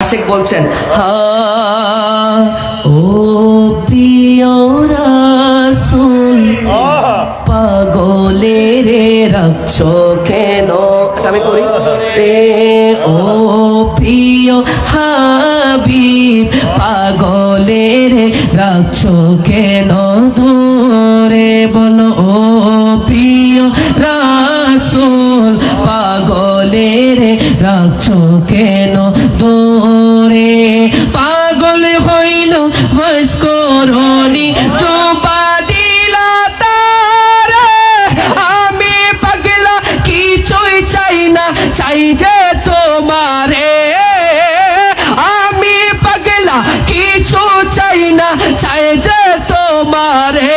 আশিক বলছেন, হা ও প্রিয় রাসূল পাগলে রে রাখছো কেন, এটা আমি পড়ি, ও প্রিয় হাবিব পাগলে রে রাখছো কেন দূরে, বলো ও প্রিয় রাসূল পাগলে রে রাখছো কেন দূরে, পাগল হইল বয়স করনি চোপা দিলা তারে, আমি পাগলা কিছুই চাই না চাই যে তোমারে, আমি পাগলা কিছু চাই না চাই যে তোমারে,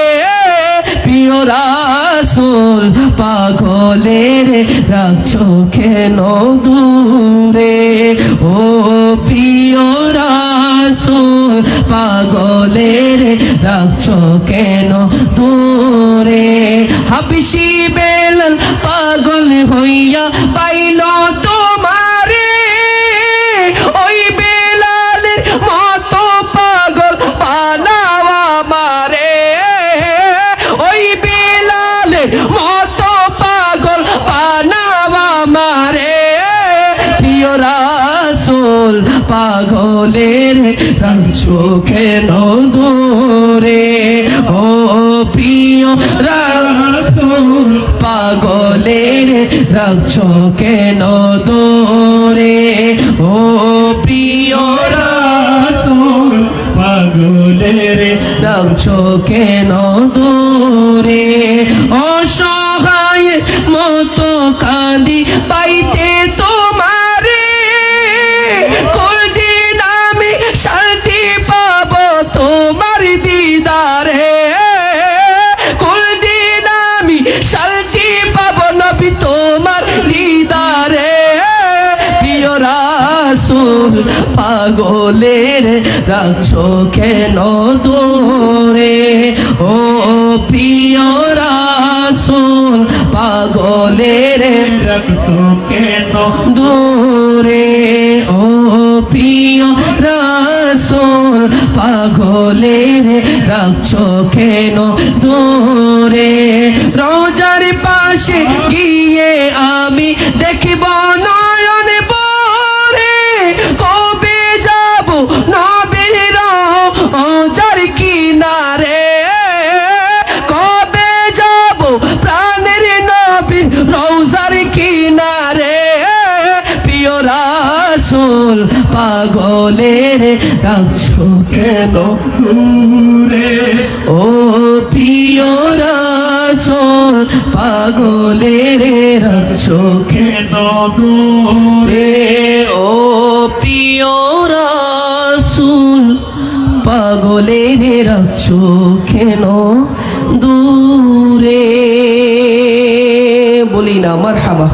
প্রিয় রাসূল পাগলের রাখছো কেন দূরে, ও প্রিয় রাসূল পাগলের রাখছো কেন দূরে, হাবশি বেলাল পাগল হইয়া পাইল তোমারে, ওই বেলালের মতো পাগল বানাও আমারে, ওই বেলালের মতো পাগল বানাও আমারে, প্রিয় রাসূল পাগলের রাখছো কেন দূরে, ও প্রিয় রাসূল পাগলের রাখছো কেন দূরে, ও প্রিয় রাসূল পাগলের রাখছো কেন দূরে, অসহায় মতো কাঁদি পাইতে তোমারে, কোনদিন আমি শান্তি পাবো তোমার দিদারে, কোনদিন আমি শান্তি পাবো নবী তোমার দিদারে, প্রিয় রাসূল পাগলের রাখছো কেন দূরে, ও প্রিয় রাসূল পাগলের রাখছো কেন দূরে, ও প্রিয় রাসূল পাগলের রাখছো কেন দূরে, রোজার পাশে গিয়ে আমি দেখিব নয়ন ভরে, কবে যাব নবীর রওজার কিনারে, কবে যাব প্রাণের নবীর রওজার কিনারে, প্রিয় রাসূল পাগলের রাখছো কেন দূরে, ও প্রিয় রাসূল পাগলের রাখছো কেন দূরে, ও প্রিয় রাসূল পাগলের রাখছো কেন দূরে, বলি না মারহাবা।